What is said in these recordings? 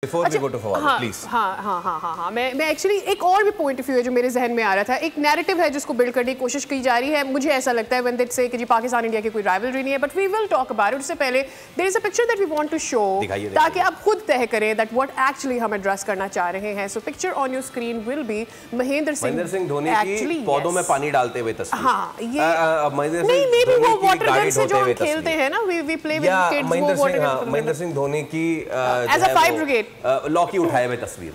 Before we go to Fawad, please. हाँ, मैं actually एक और भी पॉइंट ऑफ व्यू है जो मेरे जहन में आ रहा था। एक नैरेटिव है जिसको बिल्ड करने की कोशिश की जा रही है। मुझे ऐसा लगता है व्हेन दे से कि जी पाकिस्तान इंडिया की कोई राइवलरी नहीं है, but we will talk about it. उससे पहले there is a picture that we want to show, ताकि आप खुद तय करें दैट व्हाट एक्चुअली हम एड्रेस करना चाह रहे हैं। So picture on your screen will be Mahendra Singh Dhoni की पौधों में पानी डालते हुए तस्वीर। हाँ, ये नहीं, मे बी वो वाटर गन से जो हम खेलते हैं ना, वी प्ले विद किड्स, वो वाटर महेंद्र सिंह धोनी की एज अ फायर ब्रिगेड लॉकी उठाए हुए तस्वीर।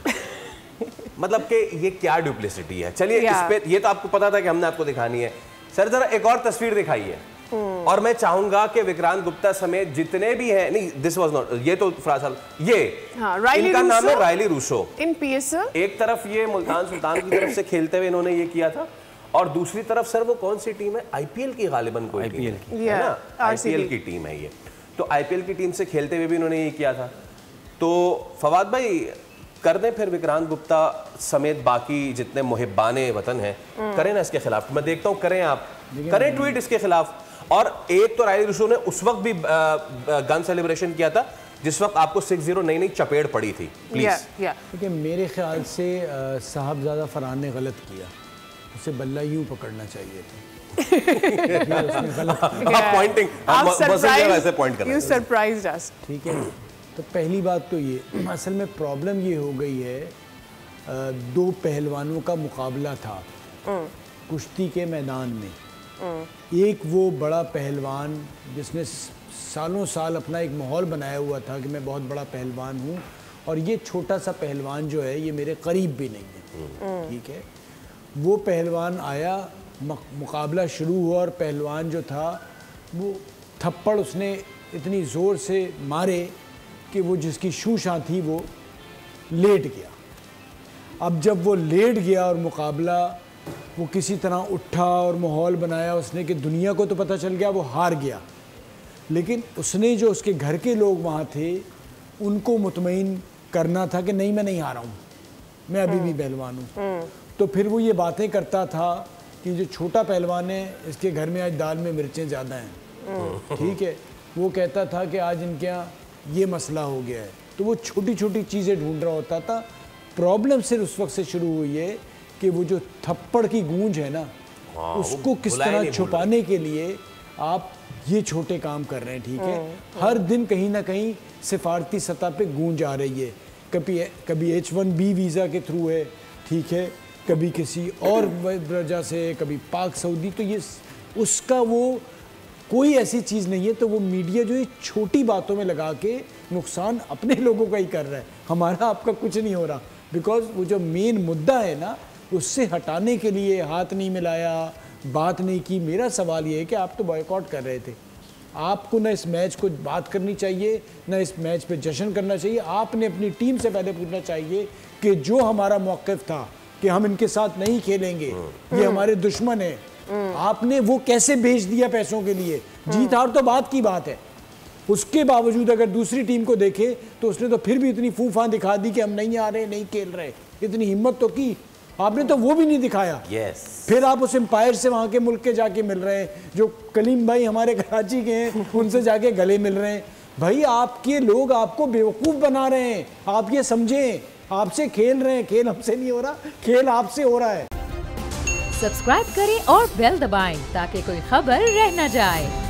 मतलब कि ये क्या डुप्लिसिटी है। चलिए इस पे, ये तो आपको पता था कि हमने आपको दिखानी है। सर जरा एक और तस्वीर दिखाइए। और मैं चाहूंगा कि विक्रांत गुप्ता समेत जितने भी हैं, नहीं दिस वाज नॉट, ये तो फरासल, ये इनका नाम है रायली रूसो इन पीएसएल। एक तरफ ये मुल्तान सुल्तान की तरफ से खेलते हुए इन्होंने ये किया था, और दूसरी तरफ सर वो कौन सी टीम है, आईपीएल की गालिबन कोई टीम है ना, आईपीएल की टीम है ये। तो आईपीएल की टीम से खेलते हुए भी इन्होंने ये किया था। तो फवाद भाई कर दें फिर विक्रांत गुप्ता समेत बाकी जितने मुहिब्बाने वतन हैं, करें ना इसके खिलाफ। मैं देखता हूं, करें आप, करें ट्वीट इसके खिलाफ। और एक तो रायली रूसो ने उस वक्त भी गन सेलिब्रेशन किया था जिस वक्त आपको 6-0 नई चपेट पड़ी थी। प्लीज देखिए, मेरे ख्याल से साहबजादा फरहान ने गलत किया, उसे बल्ला यूं पकड़ना चाहिए था। ठीक है। तो पहली बात तो ये, असल में प्रॉब्लम ये हो गई है, दो पहलवानों का मुकाबला था कुश्ती के मैदान में। एक वो बड़ा पहलवान जिसने सालों साल अपना एक माहौल बनाया हुआ था कि मैं बहुत बड़ा पहलवान हूँ, और ये छोटा सा पहलवान जो है ये मेरे करीब भी नहीं है। ठीक है। वो पहलवान आया, मुकाबला शुरू हुआ, और पहलवान जो था वो थप्पड़ उसने इतनी ज़ोर से मारे कि वो जिसकी शूशां थी वो लेट गया। अब जब वो लेट गया और मुकाबला वो किसी तरह उठा और माहौल बनाया उसने कि दुनिया को तो पता चल गया वो हार गया, लेकिन उसने जो उसके घर के लोग वहाँ थे उनको मुतमईन करना था कि नहीं, मैं नहीं हारा हूँ, मैं अभी भी पहलवान हूँ। तो फिर वो ये बातें करता था कि जो छोटा पहलवान है इसके घर में आज दाल में मिर्चें ज़्यादा हैं। ठीक है। वो कहता था कि आज इनके यहाँ ये मसला हो गया है। तो वो छोटी छोटी चीज़ें ढूंढ रहा होता था। प्रॉब्लम सिर्फ उस वक्त से शुरू हुई है कि वो जो थप्पड़ की गूंज है ना, उसको किस तरह छुपाने के लिए आप ये छोटे काम कर रहे हैं। ठीक है। हर दिन कहीं ना कहीं सिफारती सतह पे गूंज आ रही है। कभी H1B वीज़ा के थ्रू है, ठीक है, कभी किसी और वजह से, कभी पाक सऊदी। तो ये उसका वो कोई ऐसी चीज़ नहीं है। तो वो मीडिया जो ये छोटी बातों में लगा के नुकसान अपने लोगों का ही कर रहा है, हमारा आपका कुछ नहीं हो रहा। बिकॉज वो जो मेन मुद्दा है ना, उससे हटाने के लिए हाथ नहीं मिलाया, बात नहीं की। मेरा सवाल ये है कि आप तो बॉयकॉट कर रहे थे, आपको ना इस मैच को बात करनी चाहिए, ना इस मैच पे जश्न करना चाहिए। आपने अपनी टीम से पहले पूछना चाहिए कि जो हमारा मौक़िफ़ था कि हम इनके साथ नहीं खेलेंगे, ये हमारे दुश्मन है, आपने वो कैसे भेज दिया पैसों के लिए। जीत हार तो बात की बात है, उसके बावजूद अगर दूसरी टीम को देखे तो उसने तो फिर भी इतनी फूफा दिखा दी कि हम नहीं आ रहे, नहीं खेल रहे। इतनी हिम्मत तो की आपने, तो वो भी नहीं दिखाया। फिर आप उस एम्पायर से वहां के मुल्क के जाके मिल रहे हैं, जो कलीम भाई हमारे कराची के हैं उनसे जाके गले मिल रहे हैं। भाई आपके लोग आपको बेवकूफ़ बना रहे हैं, आप ये समझें। आपसे खेल रहे हैं, खेल हमसे नहीं हो रहा, खेल आपसे हो रहा है। सब्सक्राइब करें और बेल दबाएं ताकि कोई खबर रह न जाए।